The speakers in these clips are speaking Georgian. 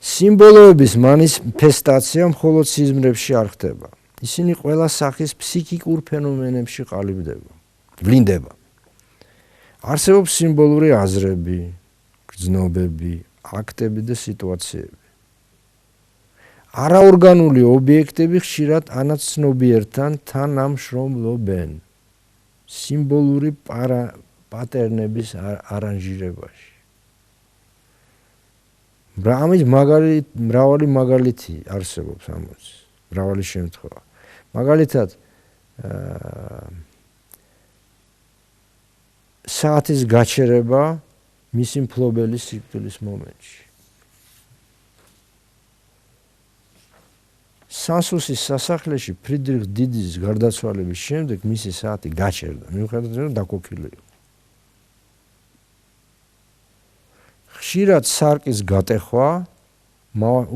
სიმბოლოების მანიფესტაცია მხოლოდ სიზმრებში არ ხდება. ისინი ყველა სახის ფსიქიკურ ფენომენებში ყალიბდება, ვლინდება. არსებობს სიმბოლური აზრები, გრძნობები, აქტები და სიტუაციები. არაორგანული ობიექტები ხშირად ანაც ცნობიერთან თან ამშრომლობენ სიმბოლური პატერნების არანჟირებაში. მრავალი მაგალითი არსებობს ამაზე, მრავალი შემთხვევა. მაგალითად, საათის გაჩერება მისი მფლობელის სიკვდილის მომენტში. სანსუსის სასახლეში ფრიდრიხ დიდის გარდაცვალების შემდეგ მისი საათი გაჩერდა, მიუხედავად იმისა, რომ დაკოქილი იყო. ხშირად სარკის გატეხვა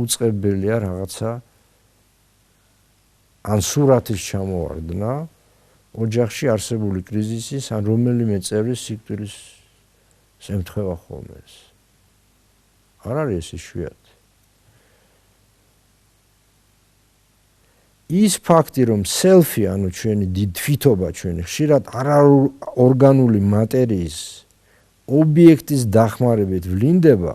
უწყებელია რაღაცა ან სურათის ჩამოვარდნა ოჯახში არსებული კრიზისის ან რომელიმე წევრის სიკვდილის შემთხვევა ხოლმე ეს. არ არის ეს იშვიათი. ის ფაქტი, რომ სელფი, ანუ ჩვენი თვითობა, ჩვენი ხშირად არაორგანული მატერიის ობიექტის დახმარებით ვლინდება,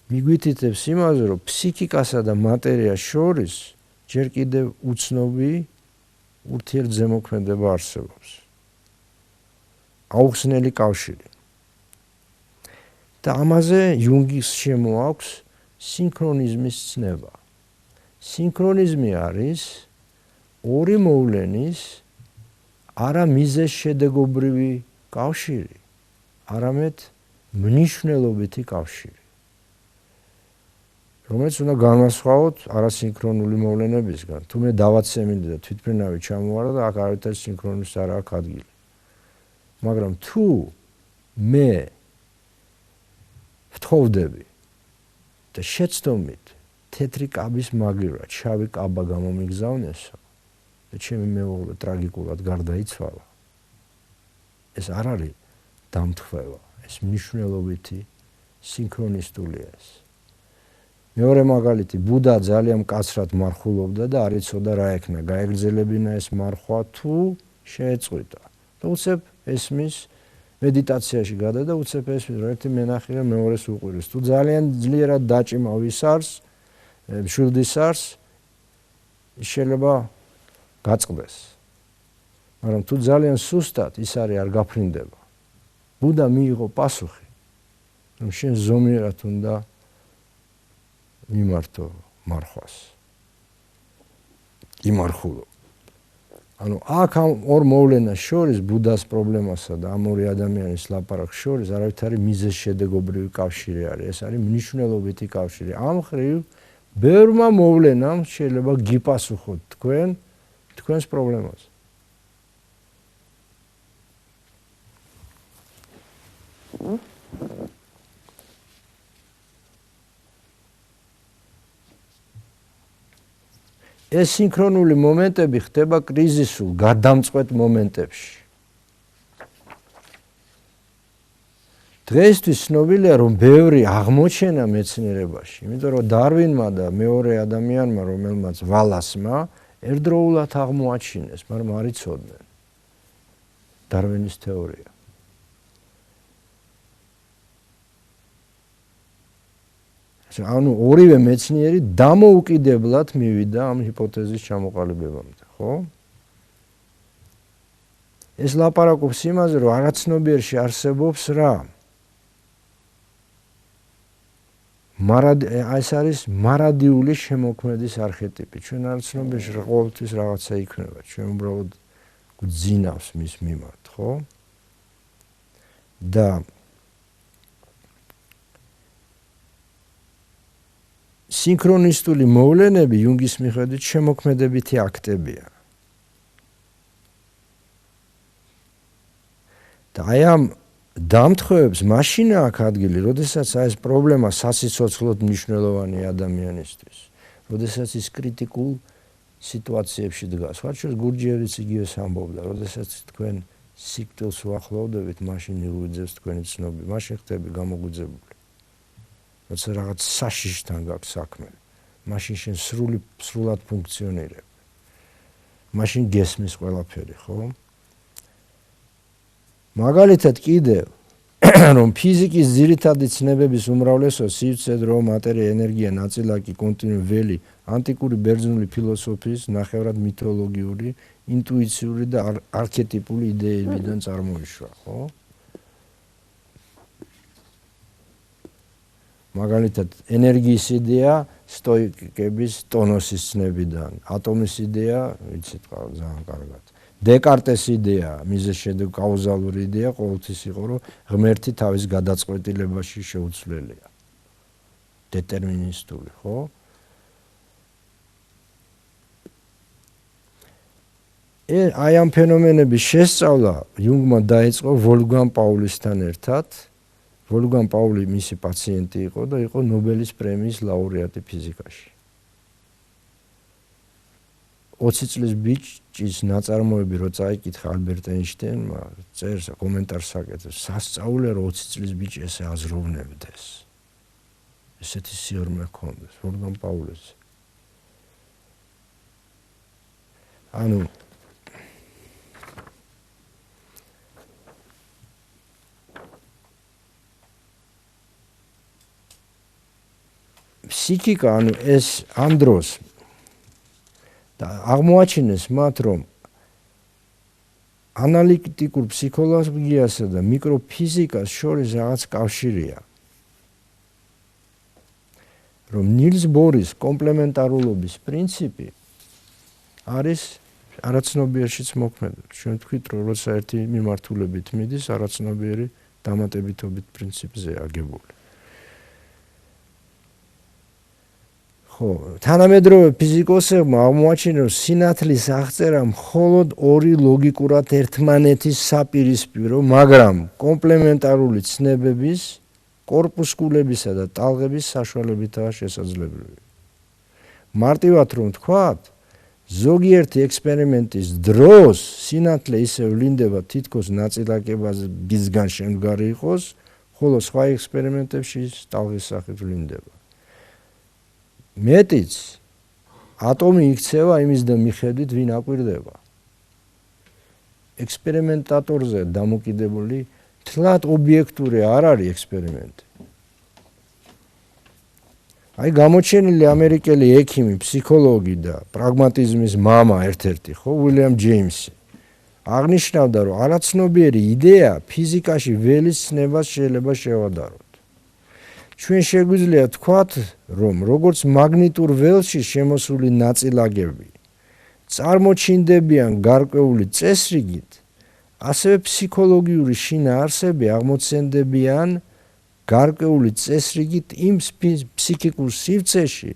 მიგვითითებს იმაზე, რომ ფსიქიკასა და მატერიას შორის ჯერ კიდევ უცნობი ურთიერთზემოქმედება არსებობს. აუხსნელი კავშირი. და ამაზე იუნგის შემოაქვს სინქრონიზმის ცნება. სინქრონიზმი არის ორი მოვლენის არა მიზეზშედეგობრივი კავშირი, არამედ მნიშვნელობითი კავშირი. რომელიც უნდა განვასხვაოთ არასინქრონული მოვლენებისგან. თუ მე დავაცემინდი და თვითმფრინავი ჩამოვარა და აქ არავითარი სინქრონიზმის არ აქვს ადგილი. მაგრამ თუ მე ვთხოვდები და შეცდომით თეთრი კაბის მაგივრად შავი კაბა გამომიგზავნესო და ჩემი მეუღლე ტრაგიკულად გარდაიცვალა. ეს არ არის დამთხევა, ეს მნიშვნელობითი სინქრონისტულია ეს. მეორე მაგალითი, ბუდა ძალიან მკაცრად მარხულობდა და არ იცოდა რა ექნა, გაეგრძელებინა ეს მარხვა თუ შეეწყვიტა. და უცებ ესმის მედიტაციაში გადა და უცებ ესმის, რომ ერთი მენახი და მეორეს უყვირს. თუ ძალიან ძლიერად დაჭიმა ვისარს, მშვილდისარს, შეიძლება გაწყდეს. მაგრამ თუ ძალიან სუსტად ის არის არ გაფრინდება. ბუდა მიიღო პასუხი, რომ შენ ზომიერად უნდა მიმართო მარხვას. იმარხულო. ანუ აქ ამ ორ მოვლენას შორის ბუდას პრობლემასა და ამ ორი ადამიანის ლაპარაკს შორის არავითარი მიზეზშედეგობრივი კავშირი არის. ეს არის მნიშვნელობითი კავშირი. ამ ხრივ ბევრმა მოვლენამ შეიძლება გიპასუხოთ თქვენს პრობლემას. ეს სინქრონული მომენტები ხდება კრიზისულ, გადამწყვეტ მომენტებში. დღეისთვის ცნობილია, რომ ბევრი აღმოჩენა მეცნიერებაში, იმიტომ რომ დარვინმა და მეორე ადამიანმა, რომელმაც ვალასმა, ერთდროულად აღმოაჩინეს, მაგრამ არ იცოდნენ დარვინის თეორია. ანუ ორივე მეცნიერი დამოუკიდებლად მივიდა ამ ჰიპოთეზის ჩამოყალიბებამდე, ხო? ეს ლაპარაკობს იმაზე, რომ არაცნობიერში არსებობს რა? ეს არის მარადიული შემოქმედის არქეტიპი. ჩვენ არაცნობიერში ყოველთვის რაღაცა იქნება. ჩვენ უბრალოდ გვძინავს მის მიმართ, ხო? და სინქრონისტული მოვლენები იუნგის მიხედვით შემოქმედებითი აქტებია. და აი ამ დამთხევებს მაშინ აქვს ადგილი, როდესაც ეს პრობლემა სასიცოცხლოდ მნიშვნელოვანი ადამიანისთვის, როდესაც ის კრიტიკულ სიტუაციებში დგას. ვართ შორის გურჯიევიც იგივეს ამბობდა, როდესაც თქვენ სიკვდილს უახლოვდებით, მაშინ იღუძებს თქვენი ცნობი, მაშინ ხდები გამოგვიძებული. როცა რაღაც საშიშთან გაქვს საქმე, მაშინ შენ სრულად ფუნქციონირებ. მაშინ გესმის ყველაფერი, ხო? მაგალითად კიდევ რომ ფიზიკის ძირითადი ცნებების უმრავლესობა სივრცე, დრო, მატერია, ენერგია, ნაწილაკი, კონტინუუმი, ველი, ანტიკური ბერძნული ფილოსოფიის, ნახევრად მითოლოგიური, ინტუიციური და არქეტიპული იდეებიდან წარმოიშვა, ხო? მაგალითად, ენერგიის იდეა სტოიკების ტონოსის ცნებიდან, ატომის იდეა, ვიცით ყავ ძალიან კარგად. დეკარტეს იდეა, მიზეზ-შედეგ კაუზალური იდეა ყოველთვის იყო, რომ ღმერთი თავის გადაწყვეტილებაში შეუცვლელია. დეტერმინისტული, ხო? აი ამ ფენომენების შესწავლა იუნგმა დაიწყო ვოლფგანგ პაულისთან ერთად. ვოლფგანგ პაული მისი პაციენტი იყო და იყო ნობელის პრემიის ლაურეატი ფიზიკაში. 20 წლის ბიჭის ნაწარმოები რო წაიკითხა ალბერტ ეინშტეინმა, წერს კომენტარს აკეთებს, სასწაულია რომ 20 წლის ბიჭი ესე აზროვნებდეს. ესეთი სიორმე ჰქონდეს ვოლფგანგ პაულის. ანუ ფსიქიკა, ანუ ეს ამ დროს და აღმოაჩინეს მათ, რომ ანალიტიკურ ფსიქოლოგიასა და მიკროფიზიკას შორის რაღაც კავშირია. რომ ნილს ბორის კომპლემენტარულობის პრინციპი არის არაცნობიერშიც მოქმედებს. ჩვენ თქვით, რომ როცა ერთი მიმართულებით მიდის, არაცნობიერი დამატებითობით პრინციპზე აგებული. თანამედროვე ფიზიკოსებმა აღმოაჩინეს, რომ სინათლის აღწერა მხოლოდ ორი ლოგიკურად ერთმანეთის საპირისპირო, მაგრამ კომპლემენტარული ცნებების, კორპუსკულებისა და ტალღების საშუალებითაა შესაძლებელი. მარტივად რომ ვთქვათ, ზოგიერთი ექსპერიმენტის დროს სინათლე ისევ ვლინდება თითქოს ნაწილაკებისგან შემდგარი იყოს, ხოლო სხვა ექსპერიმენტებში ტალღის სახით ვლინდება. მეტიც, ატომი იქცევა იმის და მიხედვით, ვინ აკვირდება. ექსპერიმენტატორზე დამოკიდებული თლად ობიექტური არ არის ექსპერიმენტი. აი გამოჩენილი ამერიკელი ექიმი, ფსიქოლოგი და პრაგმატიზმის მამა ერთ-ერთი, ხო, უილიამ ჯეიმსი, აღნიშნავდა, რომ არაცნობიერი იდეა ფიზიკაში ველის ცნებას შეიძლება შევადაროთ. ჩვენ შეგვიძლია თქვათ, რომ როგორც მაგნიტურ ველში შემოსული ნაწილაკები წარმოჩინდებიან გარკვეული წესრიგით, ასევე ფსიქოლოგიური შინაარსები აღმოცენდებიან გარკვეული წესრიგით იმ ფსიქიკურ სივრცეში,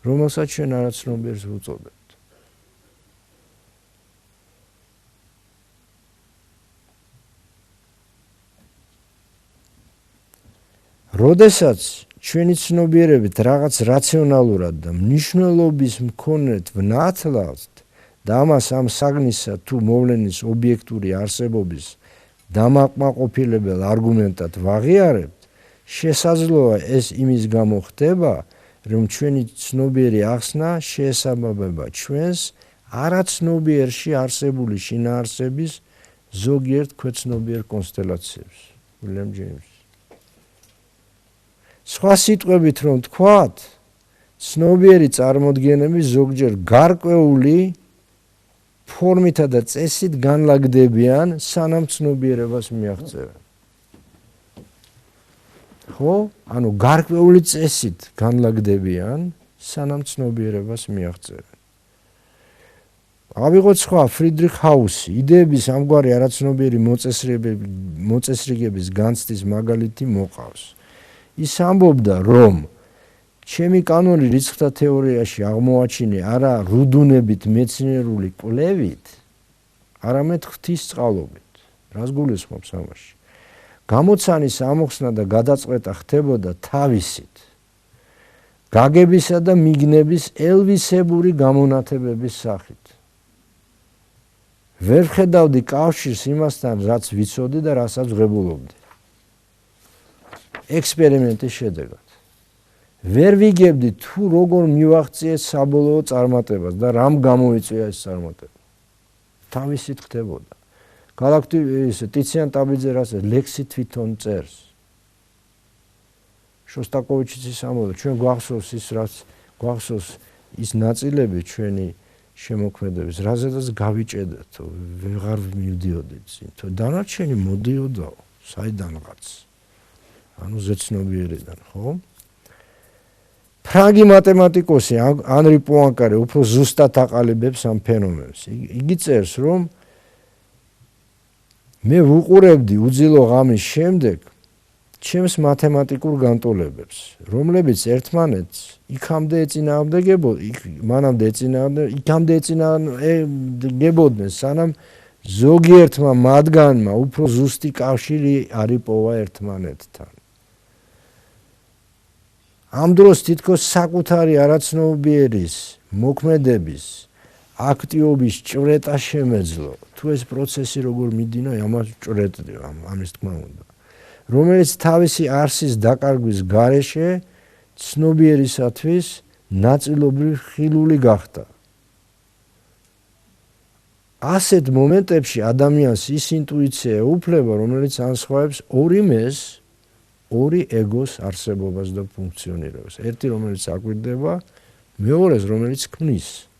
რომელსაც ჩვენ არაცნობიერს ვუწოდებთ. როდესაც ჩვენი ცნობიერებით რაღაც რაციონალურად და მნიშვნელობის მქონეთ ვნათლავთ და ამას ამ საგნისა თუ მოვლენის ობიექტური არსებობის დამაკმაყოფილებელ არგუმენტად ვაღიარებთ, შესაძლოა ეს იმის გამო ხდება, რომ ჩვენი ცნობიერი ახსნა შეესაბამება ჩვენს არაცნობიერში არსებული შინაარსების ზოგიერთ ქვეცნობიერ კონსტელაციებს. უილიამ ჯეიმსი. სხვა სიტყვებით რომ თქვათ, ცნობიერი წარმოდგენები ზოგჯერ გარკვეული ფორმითა და წესით განლაგდებიან, სანამ ცნობიერებას მიაღწევენ. ხო? ანუ გარკვეული წესით განლაგდებიან, სანამ ცნობიერებას მიაღწევენ. ავიღოთ სხვა ფრიდრიხ ჰაუსი, იდეების ამგვარი არაცნობიერი მოწესრიგების განცდის მაგალითი მოყავს. ის ამბობდა, რომ ჩემი კანონი რიცხვთა თეორიაში აღმოაჩინე არა რუდუნებით მეცნიერული კვლევით, არამედ ღვთისწყალობით. რას გულისხმობს ამაში? გამოცანის ამოხსნა და გადაწყვეტა ხდებოდა თავისით. გაგებისა და მიგნების ელვისებური გამონათებების სახით. ვერ ვხედავდი კავშირს იმასთან, რაც ვიცოდი და რასაც ვღებულობდი. ექსპერიმენტის შედეგად. ვერ ვიგებდი თუ როგორ მივაღწიეთ საბოლოო წარმატებას და რამ გამოიწვია ეს წარმატება. თავისით ხდებოდა. ტიციან ტაბიძე რასაც ლექსი თვითონ წერს. შოსტაკოვიჩიც ის ამბობდა, ჩვენ გვახსოვს ის რაც გვახსოვს ის ნაწილები ჩვენი შემოქმედების, რაზედაც გავიჭედათ, ვეღარ მივდიოდით წინ, თუ დანარჩენი მოდიოდაო, საიდანღაც. ანუ ზეცნობიერიდან, ხო? ფრანგი მათემატიკოსი ანრი პუანკარე უფრო ზუსტად აყალიბებს ამ ფენომენს. იგი წერს, რომ მე ვუყურებდი უძილო ღამის შემდეგ ჩემს მათემატიკურ განტოლებებს, რომლებიც ერთმანეთს იქამდე ეწინააღმდეგებოდნენ, სანამ ზოგიერთმა მათგანმა უფრო ზუსტი კავშირი არ იპოვა ერთმანეთთან. ამ დროს თითქოს საკუთარი არაცნობიერის მოქმედების აქტიობის ჭვრეტა შემეძლო. თუ ეს პროცესი როგორ მიდინა, ამას ჭვრეტდი, ამის თქმა უნდა. რომელიც თავისი არსის დაკარგვის გარეშე ცნობიერისათვის ნაწილობრივ ხილული გახდა. ასეთ მომენტებში ადამიანს ის ინტუიცია უფლება, რომელიც ანსხვავებს ორი მეს, ორი ეგოს არსებობას და ფუნქციონირებას. ერთი რომელიც აკვირდება, მეორეს რომელიც ქმნის,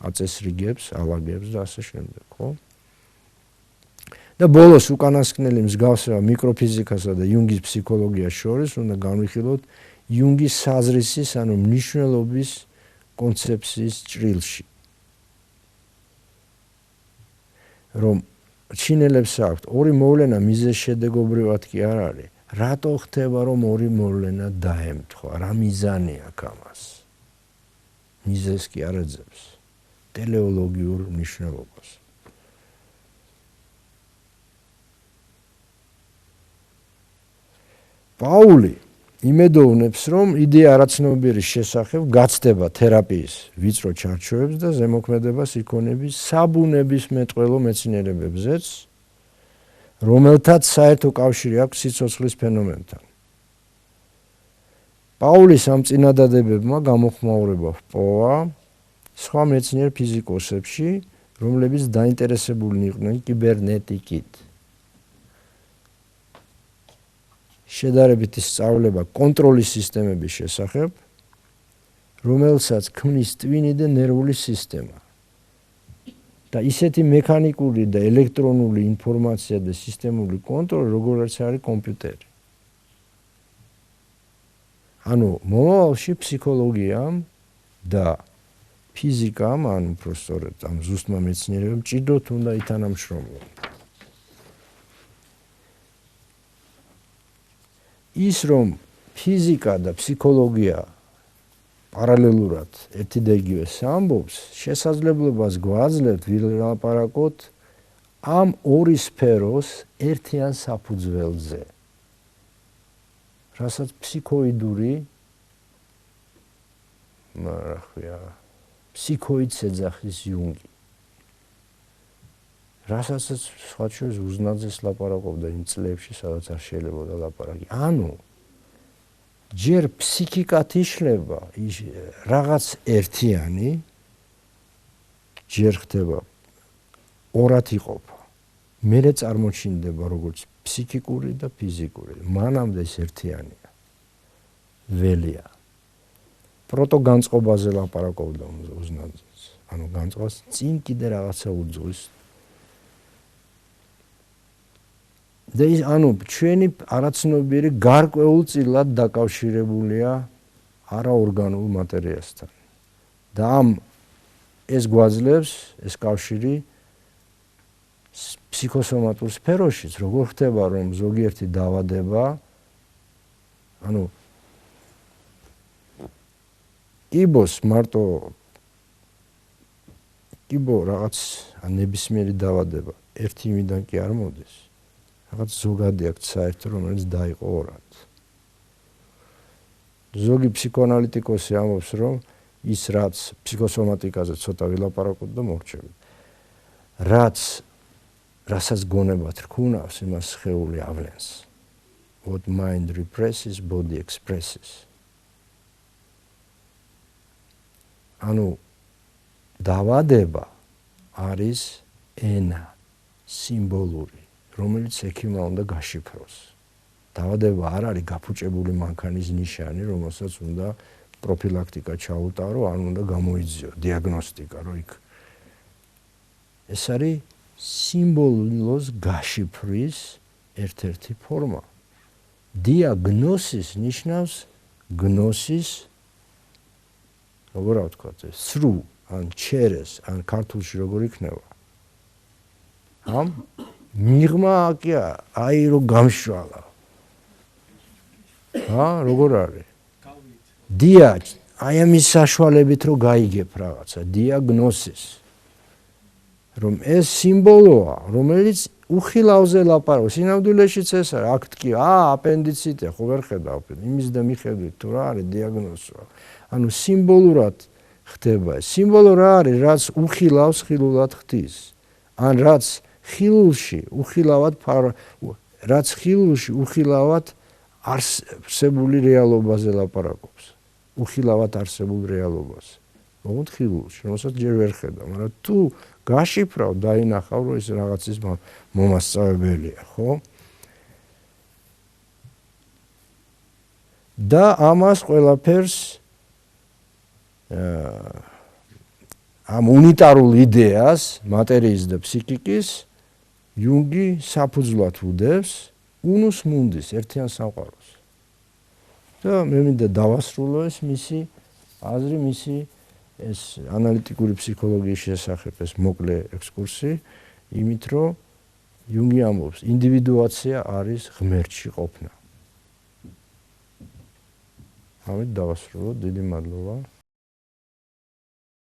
აწესრიგებს, ალაგებს და ასე შემდეგ, ხო? და ბოლოს უკანასკნელი მსგავსება მიკროფიზიკასა და იუნგის ფსიქოლოგიას შორის უნდა განვიხილოთ იუნგის საზრისის, ანუ მნიშვნელობის კონცეფციის ჭრილში. რომ ჩინელებს აქვთ ორი მოვლენა მიზეზშედეგობრივად კი არ არის. რატო ხდება რომ ორი მოვლენა დაემთხვა? რა მიზანი აქვს ამას? მიზეზს კი არ ეძებს. ტელეოლოგიურ მნიშვნელობას. პაული იმედოვნებს, რომ იდეა არაცნობიერის შესახებ გაცდება თერაპიის ვიწრო ჩარჩოებს და ზემოქმედებას იქონების საბუნებისმეტყველო მეცნიერებებზეც, რომელთაც საერთო კავშირი აქვს სიცოცხლის ფენომენთან. პაულის ამ წინადადებებმა გამოხმაურება ჰპოვა სხვა მეცნიერ ფიზიკოსებში, რომლებიც დაინტერესებულნი იყვნენ კიბერნეტიკით. შედარებითი სწავლება კონტროლის სისტემების შესახებ, რომელსაც ქმნის ტვინი და ნერვული სისტემა. და ისეთი მექანიკური და ელექტრონული ინფორმაცია და სისტემური კონტროლი, როგორც არის კომპიუტერი. ანუ მომავალში ფსიქოლოგიამ და ფიზიკამ, ანუ უფრო სწორედ ამ ზუსტმა მეცნიერებამ ჭიდროდ უნდა ითანამშრომლონ. ის რომ ფიზიკა და ფსიქოლოგია პარალელურად ერთი და იგივე ამბობს, შესაძლებლობას გვაძლევთ ვილაპარაკოთ ამ ორი სფეროს ერთიან საფუძველზე. რასაც ფსიქოიდური ფსიქოიდს ეძახის იუნგი. რასაც სხვა შორის უზნაძეს ლაპარაკობდა იმ წლებში, სადაც არ შეიძლებოდა ლაპარაკი. ანუ ჯერ ფსიქიკათ იშლება რაღაც ერთიანი, ჯერ ხდება ორად იყოფა. მერე წარმოჩინდება როგორც ფსიქიკური და ფიზიკური. მანამდე ეს ერთიანია. ველია. პროტო განწყობაზე ლაპარაკობდა უზნაძეს. ანუ განწყობას წინ კიდე რაღაცა უძღვის. და ის ანუ ჩვენი არაცნობიერი გარკვეულწილად დაკავშირებულია არაორგანულ მატერიასთან. და ამ ეს გვაძლევს ეს კავშირი ფსიქოსომატურ სფეროშიც, როგორ ხდება რომ ზოგიერთი დაავადება, ანუ კიბოს მარტო კიბო რაღაც ნებისმიერი დაავადება ერთი იმიდან კი არ მოდის. რაღაც ზოგადი აქ საერთო, რომელიც დაიყო ორად. ზოგი ფსიქოანალიტიკოსი ამბობს, რომ ის რაც ფსიქოსომატიკაზე ცოტა ვილაპარაკოთ და მორჩებით. რასაც გონებად რქუნავს, იმას სხეული ავლენს. What mind represses, body expresses. ანუ დაავადება არის ენა სიმბოლური, რომელიც ექიმმა უნდა გაშიფროს. დაავადება არ არის გაფუჭებული მანქანის ნიშანი, რომელსაც უნდა პროფილაქტიკა ჩაუტარო, ან უნდა გამოიძიო დიაგნოსტიკა, რომ იქ ეს არის სიმბოლოს გაშიფრის ერთ-ერთი ფორმა. დიაგნოსის ნიშნავს გნოსის, როგორ ვთქვათ, სრუ, ან ჩერეს, ან ქართულში როგორ იქნება. ამ მიღმა კი აი რომ გამშვალა. როგორ არის? დია, აი ამის საშუალებით რომ გაიგებ რაღაცა, დიაგნოსის. რომ ეს სიმბოლოა, რომელიც უხილავზე ლაპარაკობს. სინამდვილეშიც ეს არის, აქ თქვი, აპენდიციტია, ხო ვერ ხედავ, იმის და მიხედვით თუ რა არის დიაგნოზა. ანუ სიმბოლურად ხდება. სიმბოლო რა არის, რაც უხილავს ხილულად ხდის. ან რაც ხილულში უხილავად არსებული რეალობაზე ლაპარაკობს. უხილავად არსებულ რეალობას. მოგვთ ხილულში, რომელსაც ჯერ ვერ ხედავ, მაგრამ თუ გაშიფრავ, დაინახავ, რომ ეს რაღაცის მომასწავებელია, ხო? და ამას ყველაფერს ამ უნიტარულ იდეას, მატერიის და ფსიქიკის იუნგი საფუძვლად უდევს უნუს მუნდის ერთიან სამყაროს. და მე მინდა დავასრულო ეს მისი აზრი, მისი ეს ანალიტიკური ფსიქოლოგიის შესახებ ეს მოკლე ექსკურსი, იმით რომ იუნგი ამბობს, ინდივიდუაცია არის ღმერთში ყოფნა. ამით დავასრულო, დიდი მადლობა.